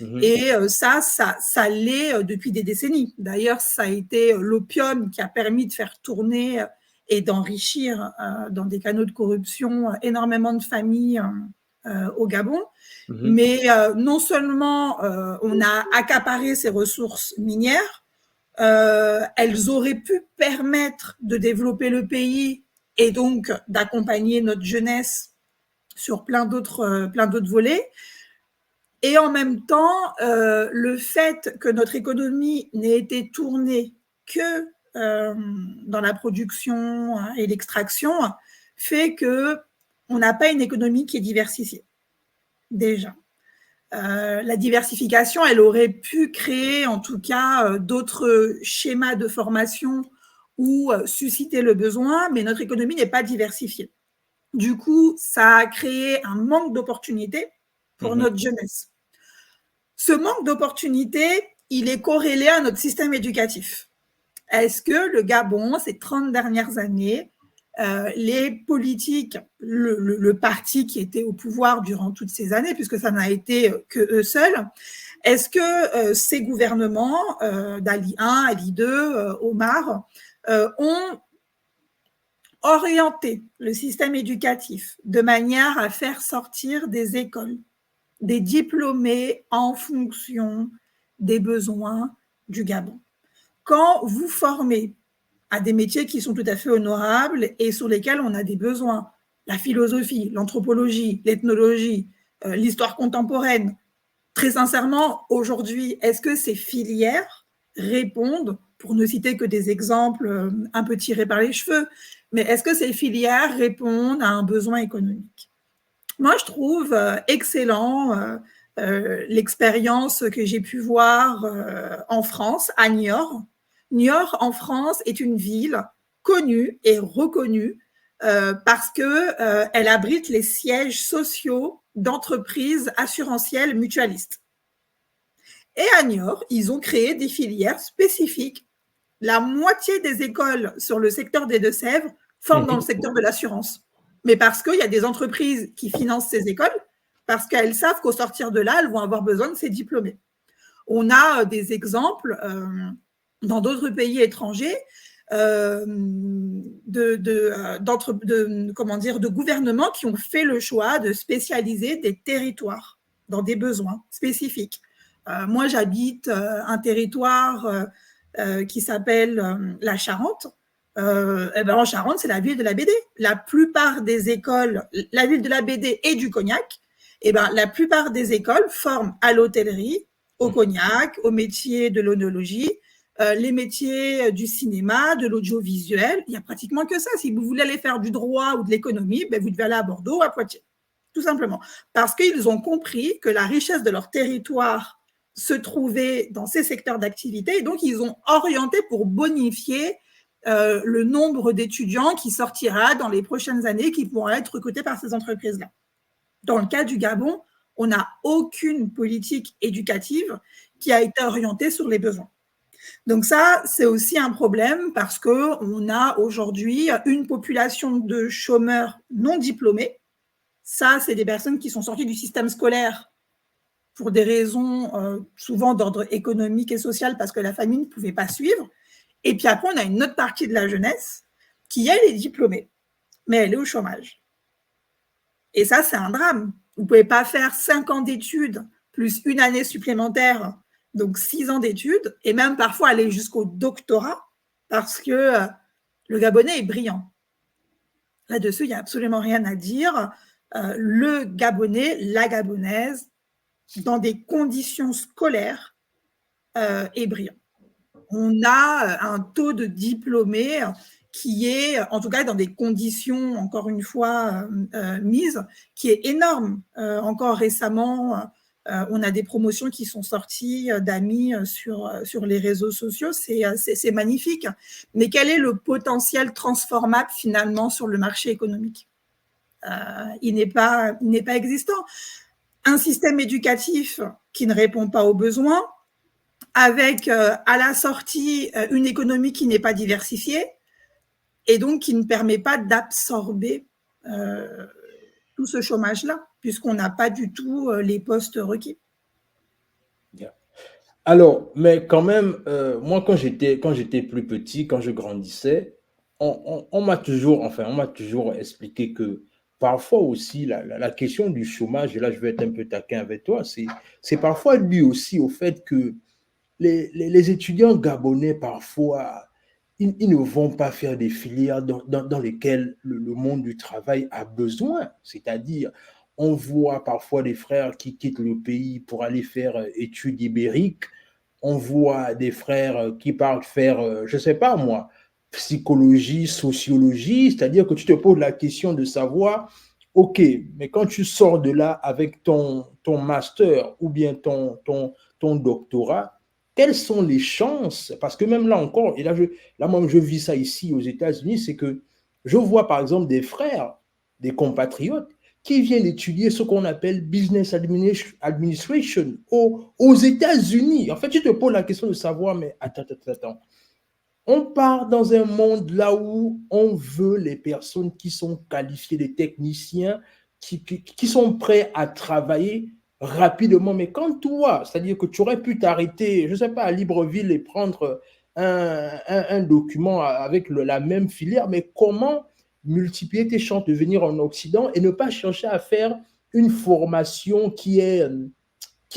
Mhm. Et ça l'est depuis des décennies. D'ailleurs, ça a été l'opium qui a permis de faire tourner et d'enrichir dans des canaux de corruption énormément de familles au Gabon. Mhm. Mais non seulement on a accaparé ces ressources minières, elles auraient pu permettre de développer le pays et donc d'accompagner notre jeunesse sur plein d'autres volets. Et en même temps, le fait que notre économie n'ait été tournée que dans la production et l'extraction fait qu'on n'a pas une économie qui est diversifiée, déjà. La diversification, elle aurait pu créer en tout cas d'autres schémas de formation ou susciter le besoin, mais notre économie n'est pas diversifiée. Du coup, ça a créé un manque d'opportunités pour notre jeunesse. Ce manque d'opportunités, il est corrélé à notre système éducatif. Est-ce que le Gabon, ces 30 dernières années, les politiques, le parti qui était au pouvoir durant toutes ces années, puisque ça n'a été que eux seuls, est-ce que ces gouvernements, d'Ali 1, Ali 2, Omar, ont orienté le système éducatif de manière à faire sortir des écoles des diplômés en fonction des besoins du Gabon? Quand vous formez à des métiers qui sont tout à fait honorables et sur lesquels on a des besoins, la philosophie, l'anthropologie, l'ethnologie, l'histoire contemporaine, très sincèrement, aujourd'hui, est-ce que ces filières répondent, pour ne citer que des exemples un peu tirés par les cheveux, mais est-ce que ces filières répondent à un besoin économique? Moi, je trouve excellent l'expérience que j'ai pu voir en France, à Niort. Niort, en France, est une ville connue et reconnue parce qu'elle abrite les sièges sociaux d'entreprises assurantielles mutualistes. Et à Niort, ils ont créé des filières spécifiques. La moitié des écoles sur le secteur des Deux-Sèvres forment dans le secteur de l'assurance. Mais parce qu'il y a des entreprises qui financent ces écoles, parce qu'elles savent qu'au sortir de là, elles vont avoir besoin de ces diplômés. On a des exemples dans d'autres pays étrangers de gouvernements qui ont fait le choix de spécialiser des territoires dans des besoins spécifiques. Moi, j'habite un territoire qui s'appelle la Charente. Et ben en Charente, c'est la ville de la BD. La plupart des écoles, la ville de la BD et du cognac, et ben la plupart des écoles forment à l'hôtellerie, au cognac, au métier de l'onologie, les métiers du cinéma, de l'audiovisuel. Il n'y a pratiquement que ça. Si vous voulez aller faire du droit ou de l'économie, ben vous devez aller à Bordeaux ou à Poitiers. Tout simplement. Parce qu'ils ont compris que la richesse de leur territoire se trouvait dans ces secteurs d'activité et donc ils ont orienté pour bonifier le nombre d'étudiants qui sortira dans les prochaines années qui pourront être recrutés par ces entreprises-là. Dans le cas du Gabon, on n'a aucune politique éducative qui a été orientée sur les besoins. Donc ça, c'est aussi un problème parce qu'on a aujourd'hui une population de chômeurs non diplômés. Ça, c'est des personnes qui sont sorties du système scolaire pour des raisons souvent d'ordre économique et social parce que la famille ne pouvait pas suivre. Et puis après, on a une autre partie de la jeunesse qui, elle, est diplômée, mais elle est au chômage. Et ça, c'est un drame. Vous ne pouvez pas faire 5 ans d'études plus une année supplémentaire, donc 6 ans d'études, et même parfois aller jusqu'au doctorat, parce que le Gabonais est brillant. Là-dessus, il n'y a absolument rien à dire. Le Gabonais, la Gabonaise, dans des conditions scolaires, est brillant. On a un taux de diplômés qui est, en tout cas dans des conditions, encore une fois, mises, qui est énorme. Encore récemment, on a des promotions qui sont sorties d'amis sur les réseaux sociaux. C'est magnifique. Mais quel est le potentiel transformable finalement sur le marché économique? Il n'est pas existant. Un système éducatif qui ne répond pas aux besoins, avec à la sortie une économie qui n'est pas diversifiée et donc qui ne permet pas d'absorber tout ce chômage-là, puisqu'on n'a pas du tout les postes requis. Alors, mais quand même, moi, quand j'étais plus petit, quand je grandissais, on m'a toujours expliqué que parfois aussi, la question du chômage, et là, je vais être un peu taquin avec toi, c'est parfois dû aussi au fait que les étudiants gabonais, parfois, ils ne vont pas faire des filières dans lesquelles le monde du travail a besoin. C'est-à-dire, on voit parfois des frères qui quittent le pays pour aller faire études ibériques. On voit des frères qui partent faire, je ne sais pas moi, psychologie, sociologie. C'est-à-dire que tu te poses la question de savoir, OK, mais quand tu sors de là avec ton master ou bien ton doctorat, quelles sont les chances? Parce que même là encore, et là moi je vis ça ici aux États-Unis, c'est que je vois par exemple des frères, des compatriotes, qui viennent étudier ce qu'on appelle business administration aux États-Unis. En fait, tu te poses la question de savoir, mais attends. On part dans un monde là où on veut les personnes qui sont qualifiées, des techniciens, qui sont prêts à travailler rapidement. Mais quand toi, c'est-à-dire que tu aurais pu t'arrêter, je ne sais pas, à Libreville et prendre un document avec la même filière, mais comment multiplier tes chances de venir en Occident et ne pas chercher à faire une formation qui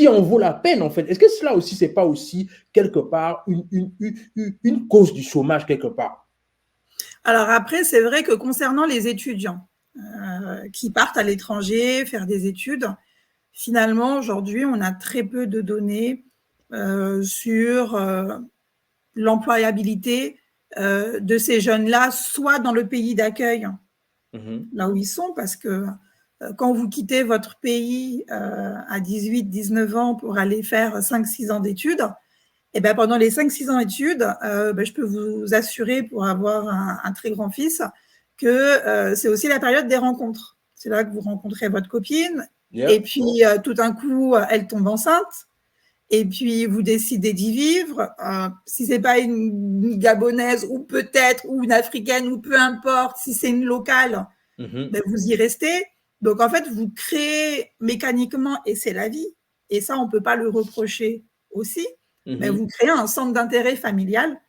en vaut la peine, en fait. Est-ce que cela aussi, c'est pas aussi, quelque part, une cause du chômage, quelque part? Alors après, c'est vrai que concernant les étudiants qui partent à l'étranger faire des études, finalement, aujourd'hui, on a très peu de données sur l'employabilité de ces jeunes-là, soit dans le pays d'accueil, là où ils sont, parce que quand vous quittez votre pays à 18, 19 ans pour aller faire 5-6 ans d'études, et ben pendant les 5-6 ans d'études, je peux vous assurer, pour avoir un très grand fils, que c'est aussi la période des rencontres. C'est là que vous rencontrez votre copine, et Yep. puis tout d'un coup, elle tombe enceinte, et puis vous décidez d'y vivre. Si c'est pas une Gabonaise, ou peut-être, ou une Africaine, ou peu importe, si c'est une locale, ben vous y restez. Donc en fait, vous créez mécaniquement, et c'est la vie, et ça, on ne peut pas le reprocher aussi, mais vous créez un centre d'intérêt familial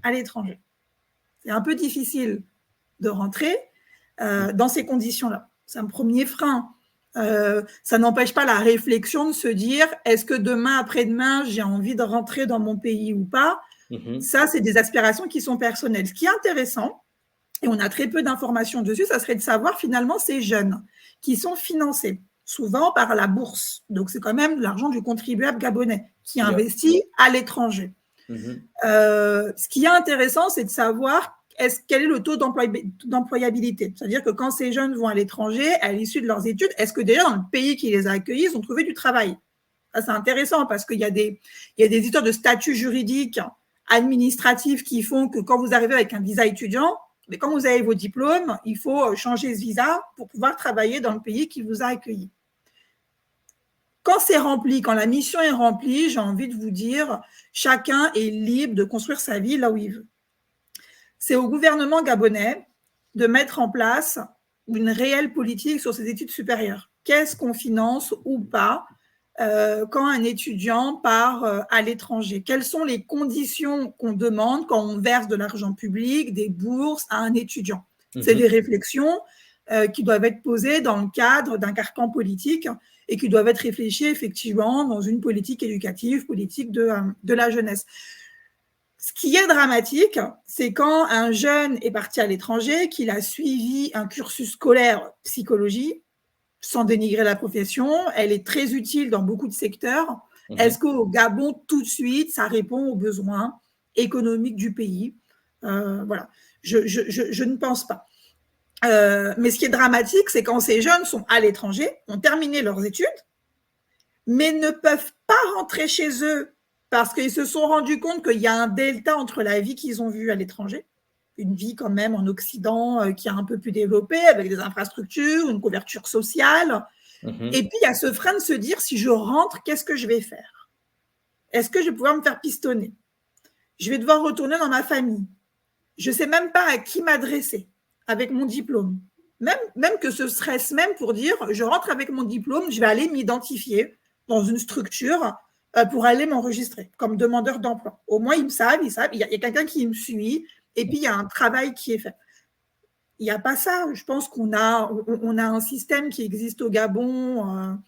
à l'étranger. C'est un peu difficile de rentrer dans ces conditions-là. C'est un premier frein. Ça n'empêche pas la réflexion de se dire, est-ce que demain, après-demain, j'ai envie de rentrer dans mon pays ou pas? Ça, c'est des aspirations qui sont personnelles. Ce qui est intéressant, et on a très peu d'informations dessus, ça serait de savoir finalement ces jeunes qui sont financés souvent par la bourse. Donc c'est quand même l'argent du contribuable gabonais qui Yep. investit à l'étranger. Ce qui est intéressant, c'est de savoir quel est le taux d'employabilité. C'est-à-dire que quand ces jeunes vont à l'étranger, à l'issue de leurs études, est-ce que déjà dans le pays qui les a accueillis, ils ont trouvé du travail? Ça, c'est intéressant parce qu'il y a des histoires de statut juridique, administratif qui font que quand vous arrivez avec un visa étudiant, mais quand vous avez vos diplômes, il faut changer ce visa pour pouvoir travailler dans le pays qui vous a accueilli. Quand c'est rempli, quand la mission est remplie, j'ai envie de vous dire, chacun est libre de construire sa vie là où il veut. C'est au gouvernement gabonais de mettre en place une réelle politique sur ces études supérieures. Qu'est-ce qu'on finance ou pas quand un étudiant part à l'étranger? Quelles sont les conditions qu'on demande quand on verse de l'argent public, des bourses à un étudiant? C'est des réflexions qui doivent être posées dans le cadre d'un carcan politique et qui doivent être réfléchies effectivement dans une politique éducative, politique de la jeunesse. Ce qui est dramatique, c'est quand un jeune est parti à l'étranger, qu'il a suivi un cursus scolaire psychologie, sans dénigrer la profession, elle est très utile dans beaucoup de secteurs. Est-ce qu'au Gabon, tout de suite, ça répond aux besoins économiques du pays? Voilà, je ne pense pas. Mais ce qui est dramatique, c'est quand ces jeunes sont à l'étranger, ont terminé leurs études, mais ne peuvent pas rentrer chez eux parce qu'ils se sont rendus compte qu'il y a un delta entre la vie qu'ils ont vue à l'étranger, une vie quand même en Occident qui est un peu plus développée, avec des infrastructures, une couverture sociale. Et puis, il y a ce frein de se dire, si je rentre, qu'est-ce que je vais faire? Est-ce que je vais pouvoir me faire pistonner? Je vais devoir retourner dans ma famille. Je ne sais même pas à qui m'adresser avec mon diplôme. Même que ce stress même pour dire, je rentre avec mon diplôme, je vais aller m'identifier dans une structure pour aller m'enregistrer comme demandeur d'emploi. Au moins, ils me savent, il y a quelqu'un qui me suit, et puis il y a un travail qui est fait. Il n'y a pas ça. Je pense qu'on a un système qui existe au Gabon,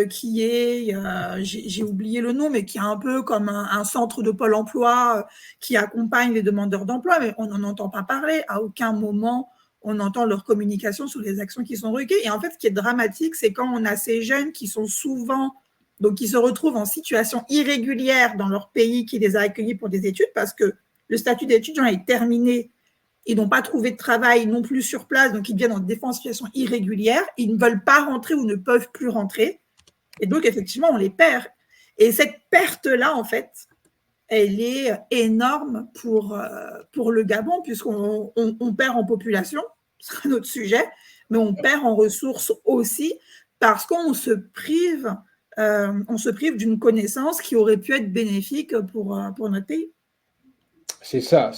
qui est, j'ai oublié le nom, mais qui est un peu comme un centre de Pôle emploi qui accompagne les demandeurs d'emploi, mais on n'en entend pas parler. À aucun moment, on entend leur communication sur les actions qui sont recueillies. Et en fait, ce qui est dramatique, c'est quand on a ces jeunes qui sont souvent, donc qui se retrouvent en situation irrégulière dans leur pays qui les a accueillis pour des études, parce que le statut d'étudiant est terminé. Ils n'ont pas trouvé de travail non plus sur place, donc ils viennent en situation irrégulière. Ils ne veulent pas rentrer ou ne peuvent plus rentrer. Et donc, effectivement, on les perd. Et cette perte-là, en fait, elle est énorme pour le Gabon, puisqu'on perd en population, ce sera notre sujet, mais on perd en ressources aussi, parce qu'on se prive d'une connaissance qui aurait pu être bénéfique pour notre pays. C'est ça.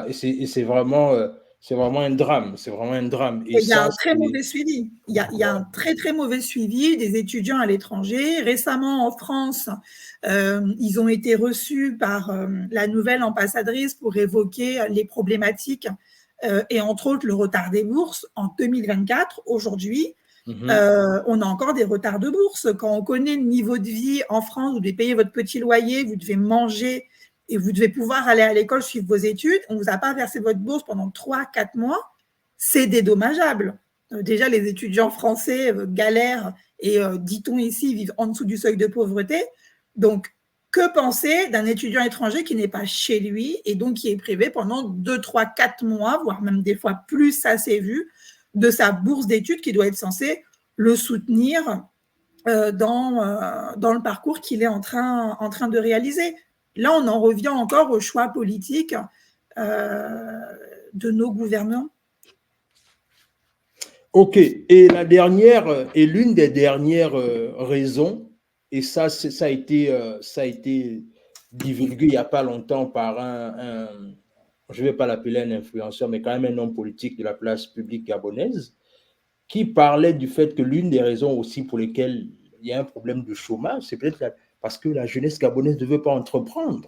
Et c'est vraiment un drame. C'est vraiment un drame. Et il y a ça, un très mauvais suivi. Il y a un très, très mauvais suivi des étudiants à l'étranger. Récemment, en France, ils ont été reçus par la nouvelle ambassadrice pour évoquer les problématiques et entre autres le retard des bourses. En 2024, aujourd'hui, on a encore des retards de bourse. Quand on connaît le niveau de vie en France, vous devez payer votre petit loyer, vous devez manger et vous devez pouvoir aller à l'école, suivre vos études, on ne vous a pas versé votre bourse pendant 3-4 mois, c'est dédommageable. Déjà, les étudiants français galèrent et, dit-on ici, vivent en dessous du seuil de pauvreté. Donc, que penser d'un étudiant étranger qui n'est pas chez lui et donc qui est privé pendant 2, 3, 4 mois, voire même des fois plus, ça s'est vu, de sa bourse d'études qui doit être censée le soutenir dans le parcours qu'il est en train de réaliser. Là, on en revient encore au choix politique de nos gouvernants. Ok. Et l'une des dernières raisons, et ça a été divulgué il n'y a pas longtemps par je ne vais pas l'appeler un influenceur, mais quand même un homme politique de la place publique gabonaise, qui parlait du fait que l'une des raisons aussi pour lesquelles il y a un problème de chômage, c'est peut-être parce que la jeunesse gabonaise ne veut pas entreprendre.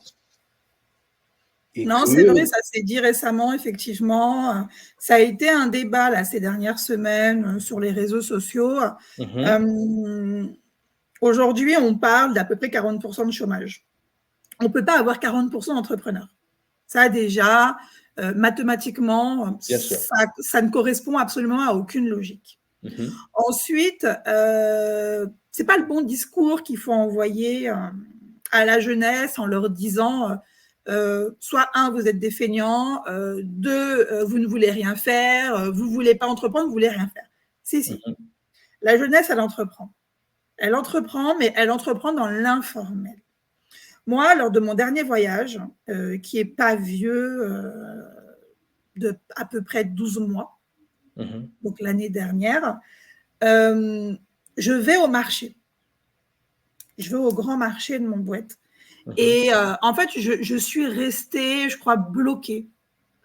Non, c'est vrai, ça s'est dit récemment, effectivement. Ça a été un débat là, ces dernières semaines sur les réseaux sociaux. Aujourd'hui, on parle d'à peu près 40% de chômage. On ne peut pas avoir 40% d'entrepreneurs. Ça, déjà, mathématiquement, ça ne correspond absolument à aucune logique. Ensuite, ce n'est pas le bon discours qu'il faut envoyer à la jeunesse en leur disant soit un, vous êtes des feignants, deux, vous ne voulez rien faire, vous ne voulez pas entreprendre, vous ne voulez rien faire. Si. La jeunesse, elle entreprend. Elle entreprend, mais elle entreprend dans l'informel. Moi, lors de mon dernier voyage, qui n'est pas vieux, de à peu près 12 mois, donc l'année dernière, je vais au marché. Je vais au grand marché de Montbouette. Et en fait, je suis restée, je crois, bloquée.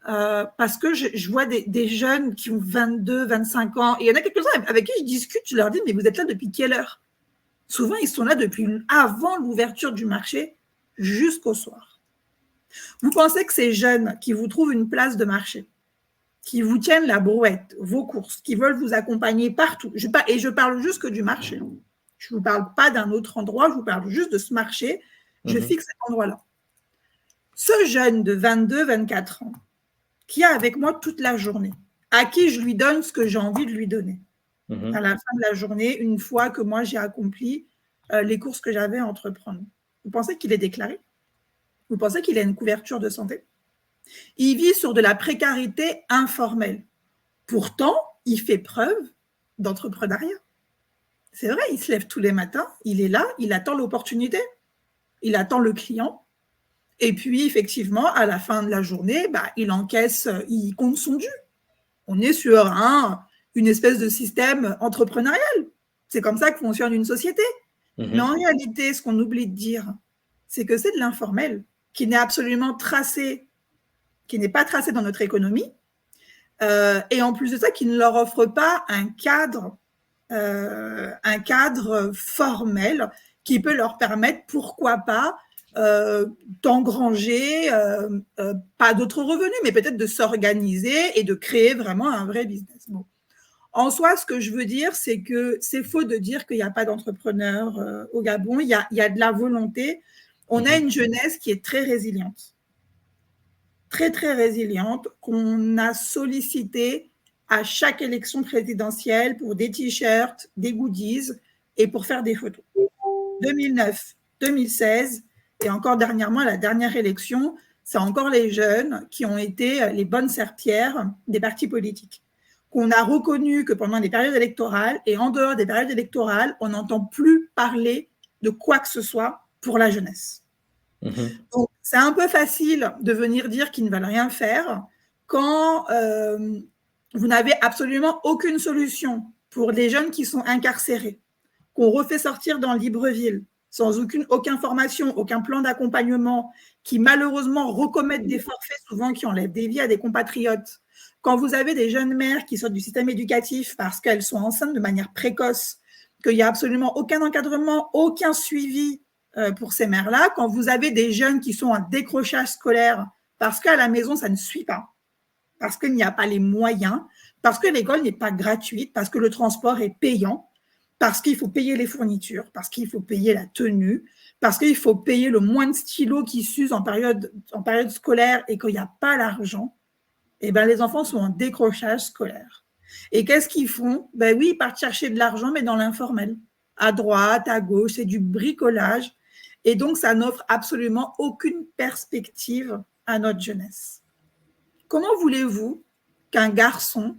Parce que je vois des jeunes qui ont 22, 25 ans. Et il y en a quelques-uns avec qui je discute, je leur dis, mais vous êtes là depuis quelle heure? Souvent, ils sont là depuis avant l'ouverture du marché jusqu'au soir. Vous pensez que ces jeunes qui vous trouvent une place de marché, qui vous tiennent la brouette, vos courses, qui veulent vous accompagner partout, et je parle juste que du marché, je ne vous parle pas d'un autre endroit, je vous parle juste de ce marché, je fixe cet endroit-là. Ce jeune de 22, 24 ans, qui est avec moi toute la journée, à qui je lui donne ce que j'ai envie de lui donner, à la fin de la journée, une fois que moi j'ai accompli les courses que j'avais à entreprendre. Vous pensez qu'il est déclaré? Vous pensez qu'il a une couverture de santé? Il vit sur de la précarité informelle. Pourtant, il fait preuve d'entrepreneuriat. C'est vrai, il se lève tous les matins, il est là, il attend l'opportunité, il attend le client. Et puis, effectivement, à la fin de la journée, il encaisse, il compte son dû. On est sur une espèce de système entrepreneurial. C'est comme ça que fonctionne une société. Mais en réalité, ce qu'on oublie de dire, c'est que c'est de l'informel qui n'est absolument tracé, qui n'est pas tracé dans notre économie. Et en plus de ça, qui ne leur offre pas un cadre formel qui peut leur permettre, pourquoi pas, d'engranger, pas d'autres revenus, mais peut-être de s'organiser et de créer vraiment un vrai business. Bon. En soi, ce que je veux dire, c'est que c'est faux de dire qu'il n'y a pas d'entrepreneurs au Gabon. Il y a de la volonté. On a une jeunesse qui est très résiliente. Très, très résiliente, qu'on a sollicité à chaque élection présidentielle pour des t-shirts, des goodies et pour faire des photos. 2009, 2016 et encore dernièrement, la dernière élection, c'est encore les jeunes qui ont été les bonnes serpillères des partis politiques. Qu'on a reconnu que pendant les périodes électorales et en dehors des périodes électorales, on n'entend plus parler de quoi que ce soit pour la jeunesse. Donc, c'est un peu facile de venir dire qu'ils ne veulent rien faire quand vous n'avez absolument aucune solution pour les jeunes qui sont incarcérés, qu'on refait sortir dans Libreville sans aucune formation, aucun plan d'accompagnement, qui malheureusement recommettent des forfaits souvent qui enlèvent des vies à des compatriotes. Quand vous avez des jeunes mères qui sortent du système éducatif parce qu'elles sont enceintes de manière précoce, qu'il n'y a absolument aucun encadrement, aucun suivi pour ces mères-là, quand vous avez des jeunes qui sont en décrochage scolaire parce qu'à la maison, ça ne suit pas, parce qu'il n'y a pas les moyens, parce que l'école n'est pas gratuite, parce que le transport est payant, parce qu'il faut payer les fournitures, parce qu'il faut payer la tenue, parce qu'il faut payer le moins de stylos qui s'usent en période scolaire et qu'il n'y a pas l'argent, eh ben, les enfants sont en décrochage scolaire. Et qu'est-ce qu'ils font? Ben oui, ils partent chercher de l'argent, mais dans l'informel. À droite, à gauche, c'est du bricolage. Et donc, ça n'offre absolument aucune perspective à notre jeunesse. Comment voulez-vous qu'un garçon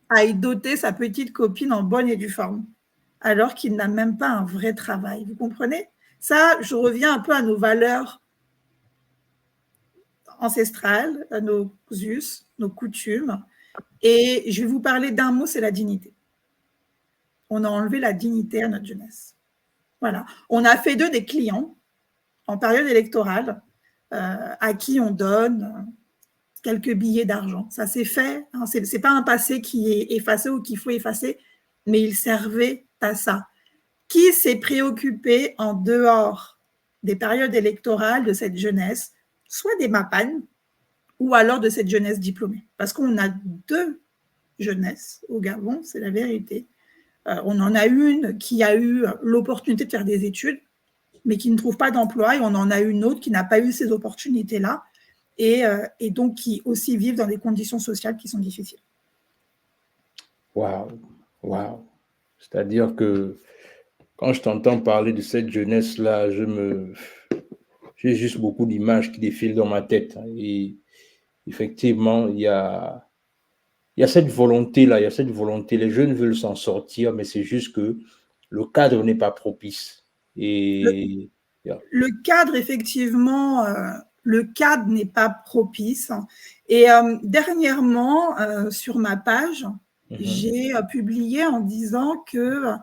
aille doter sa petite copine en bonne et due forme alors qu'il n'a même pas un vrai travail? Vous comprenez? Ça, je reviens un peu à nos valeurs ancestrales, à nos us, nos coutumes. Et je vais vous parler d'un mot, c'est la dignité. On a enlevé la dignité à notre jeunesse. Voilà. On a fait d'eux des clients en période électorale à qui on donne quelques billets d'argent. Ça s'est fait. Hein, c'est pas un passé qui est effacé ou qu'il faut effacer, mais il servait à ça. Qui s'est préoccupé en dehors des périodes électorales de cette jeunesse, soit des MAPAN, ou alors de cette jeunesse diplômée? Parce qu'on a deux jeunesses au Gabon, c'est la vérité. On en a une qui a eu l'opportunité de faire des études, mais qui ne trouve pas d'emploi, et on en a une autre qui n'a pas eu ces opportunités-là, et donc qui aussi vivent dans des conditions sociales qui sont difficiles. Waouh, waouh. C'est-à-dire que quand je t'entends parler de cette jeunesse-là, j'ai juste beaucoup d'images qui défilent dans ma tête. Et effectivement, il y a cette volonté-là, il y a cette volonté. Les jeunes veulent s'en sortir, mais c'est juste que le cadre n'est pas propice. Et le cadre, effectivement, le cadre n'est pas propice. Et dernièrement, sur ma page, j'ai publié en disant que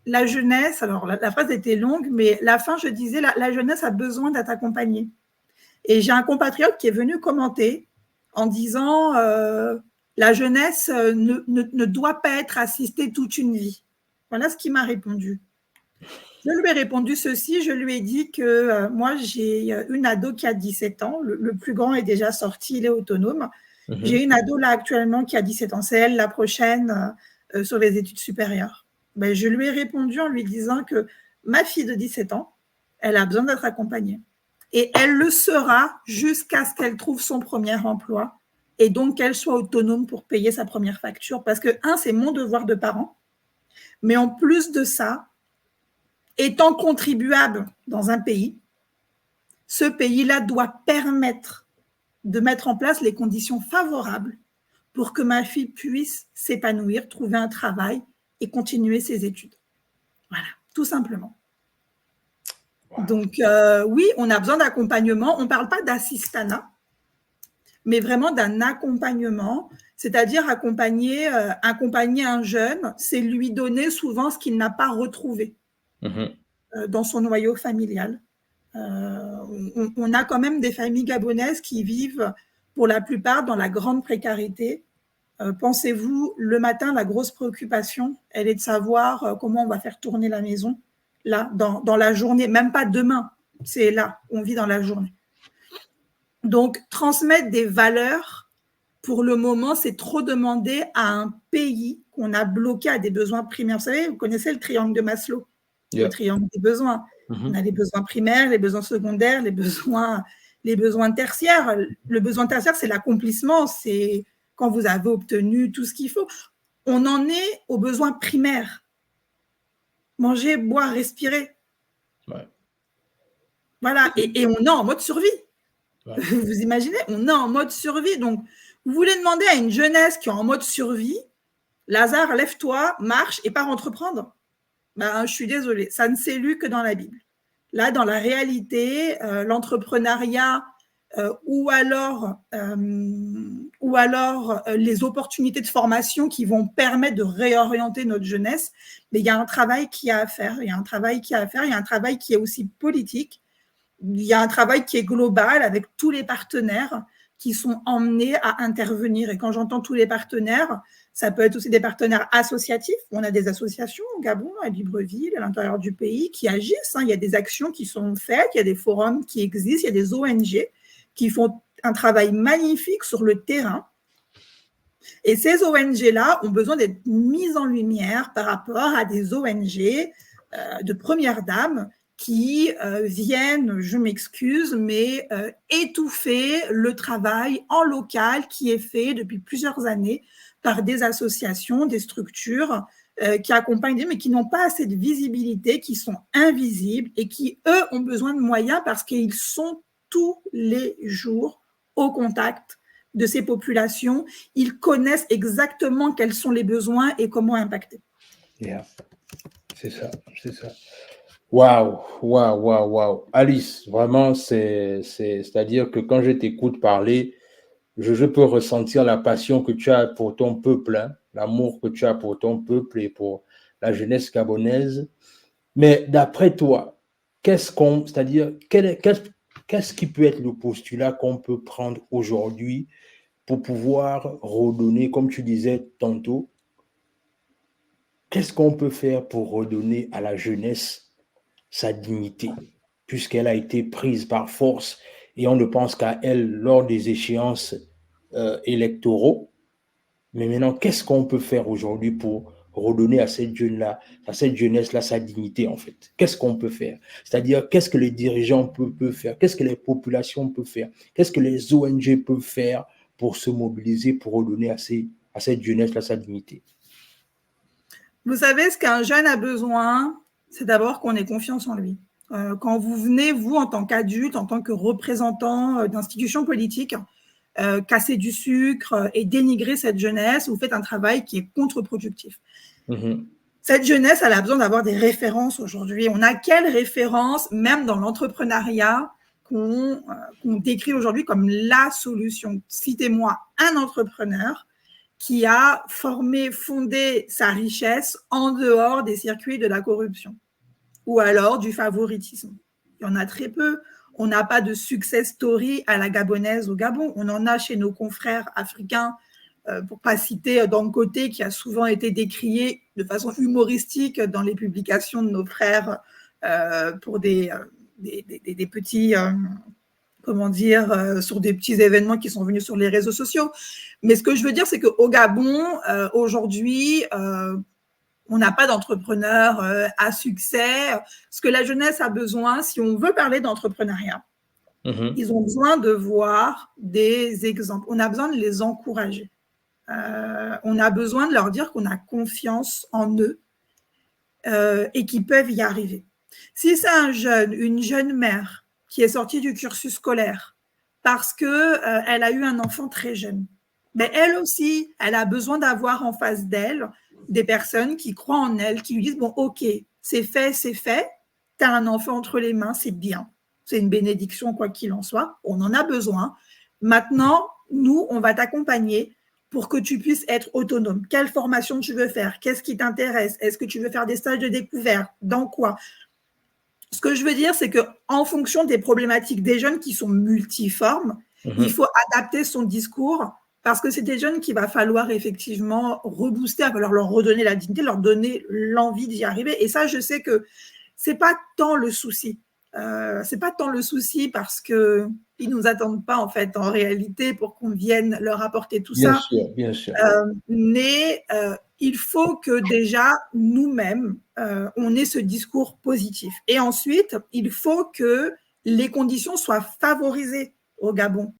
la jeunesse, alors la phrase était longue, mais la fin, je disais, la jeunesse a besoin d'être accompagnée. Et j'ai un compatriote qui est venu commenter en disant la jeunesse ne doit pas être assistée toute une vie. Voilà ce qu'il m'a répondu. Je lui ai répondu ceci, je lui ai dit que moi, j'ai une ado qui a 17 ans, le plus grand est déjà sorti, il est autonome. J'ai une ado là actuellement qui a 17 ans, c'est elle la prochaine sur les études supérieures. Ben, je lui ai répondu en lui disant que ma fille de 17 ans, elle a besoin d'être accompagnée. Et elle le sera jusqu'à ce qu'elle trouve son premier emploi et donc qu'elle soit autonome pour payer sa première facture. Parce que, c'est mon devoir de parent, mais en plus de ça, étant contribuable dans un pays, ce pays-là doit permettre de mettre en place les conditions favorables pour que ma fille puisse s'épanouir, trouver un travail et continuer ses études. Voilà, tout simplement. Wow. Donc, oui, on a besoin d'accompagnement. On ne parle pas d'assistanat, mais vraiment d'un accompagnement, c'est-à-dire accompagner un jeune, c'est lui donner souvent ce qu'il n'a pas retrouvé dans son noyau familial. On a quand même des familles gabonaises qui vivent pour la plupart dans la grande précarité. Pensez-vous, le matin, la grosse préoccupation, elle est de savoir comment on va faire tourner la maison. là, dans la journée, même pas demain, c'est là, on vit dans la journée. Donc, transmettre des valeurs, pour le moment, c'est trop demander à un pays qu'on a bloqué à des besoins primaires. Vous savez, vous connaissez le triangle de Maslow, le triangle des besoins. On a les besoins primaires, les besoins secondaires, les besoins tertiaires. Le besoin tertiaire, c'est l'accomplissement, c'est quand vous avez obtenu tout ce qu'il faut. On en est aux besoins primaires. Manger, boire, respirer. Ouais. Voilà, et on est en mode survie. Ouais. Vous imaginez, on est en mode survie. Donc, vous voulez demander à une jeunesse qui est en mode survie, Lazare, lève-toi, marche et pars entreprendre. Ben, je suis désolée, ça ne s'est lu que dans la Bible. Là, dans la réalité, l'entrepreneuriat ou alors les opportunités de formation qui vont permettre de réorienter notre jeunesse, mais il y a un travail qui a à faire. Il y a un travail qui est aussi politique. Il y a un travail qui est global avec tous les partenaires qui sont emmenés à intervenir. Et quand j'entends tous les partenaires, ça peut être aussi des partenaires associatifs. On a des associations au Gabon, à Libreville, à l'intérieur du pays, qui agissent. Il y a des actions qui sont faites, il y a des forums qui existent, il y a des ONG qui font un travail magnifique sur le terrain. Et ces ONG-là ont besoin d'être mises en lumière par rapport à des ONG de premières dames qui viennent, je m'excuse, mais étouffer le travail en local qui est fait depuis plusieurs années par des associations, des structures qui accompagnent, mais qui n'ont pas assez de visibilité, qui sont invisibles et qui, eux, ont besoin de moyens parce qu'ils sont tous les jours au contact de ces populations. Ils connaissent exactement quels sont les besoins et comment impacter. Yeah. C'est ça, c'est ça. Waouh. Alice, vraiment, c'est-à-dire que quand je t'écoute parler, je peux ressentir la passion que tu as pour ton peuple, hein, l'amour que tu as pour ton peuple et pour la jeunesse gabonaise. Mais d'après toi, qu'est-ce qui peut être le postulat qu'on peut prendre aujourd'hui pour pouvoir redonner, comme tu disais tantôt, qu'est-ce qu'on peut faire pour redonner à la jeunesse sa dignité, puisqu'elle a été prise par force et on ne pense qu'à elle lors des échéances électoraux. Mais maintenant, qu'est-ce qu'on peut faire aujourd'hui pour redonner à cette jeunesse-là sa dignité, en fait? Qu'est-ce qu'on peut faire? C'est-à-dire, qu'est-ce que les dirigeants peuvent faire? Qu'est-ce que les populations peuvent faire? Qu'est-ce que les ONG peuvent faire pour se mobiliser, pour redonner à cette jeunesse-là sa dignité? Vous savez, ce qu'un jeune a besoin, c'est d'abord qu'on ait confiance en lui. Quand vous venez, vous, en tant qu'adulte, en tant que représentant d'institutions politiques, casser du sucre et dénigrer cette jeunesse, vous faites un travail qui est contre-productif. Cette jeunesse, elle a besoin d'avoir des références aujourd'hui. On a quelles références, même dans l'entrepreneuriat, qu'on décrit aujourd'hui comme la solution? Citez-moi un entrepreneur qui a fondé sa richesse en dehors des circuits de la corruption ou alors du favoritisme. Il y en a très peu. On n'a pas de success story à la gabonaise au Gabon. On en a chez nos confrères africains, pour ne pas citer Dangote, qui a souvent été décrié de façon humoristique dans les publications de nos frères pour des petits... sur des petits événements qui sont venus sur les réseaux sociaux. Mais ce que je veux dire, c'est qu'au Gabon, aujourd'hui, on n'a pas d'entrepreneurs à succès. Ce que la jeunesse a besoin, si on veut parler d'entrepreneuriat, ils ont besoin de voir des exemples. On a besoin de les encourager. On a besoin de leur dire qu'on a confiance en eux et qu'ils peuvent y arriver. Si c'est une jeune mère qui est sortie du cursus scolaire parce qu'elle a eu un enfant très jeune, mais elle aussi, elle a besoin d'avoir en face d'elle des personnes qui croient en elle, qui lui disent « Bon, ok, c'est fait, tu as un enfant entre les mains, c'est bien, c'est une bénédiction quoi qu'il en soit, on en a besoin. Maintenant, nous, on va t'accompagner pour que tu puisses être autonome. Quelle formation tu veux faire? Qu'est-ce qui t'intéresse? Est-ce que tu veux faire des stages de découverte? Dans quoi ?» Ce que je veux dire, c'est qu'en fonction des problématiques des jeunes qui sont multiformes, il faut adapter son discours parce que c'est des jeunes qu'il va falloir effectivement rebooster, il va falloir leur redonner la dignité, leur donner l'envie d'y arriver. Et ça, je sais que c'est pas tant le souci. C'est pas tant le souci parce que ils nous attendent pas en fait en réalité pour qu'on vienne leur apporter tout Bien ça. sûr, bien sûr. Mais il faut que déjà nous-mêmes on ait ce discours positif. Et ensuite, il faut que les conditions soient favorisées au Gabon.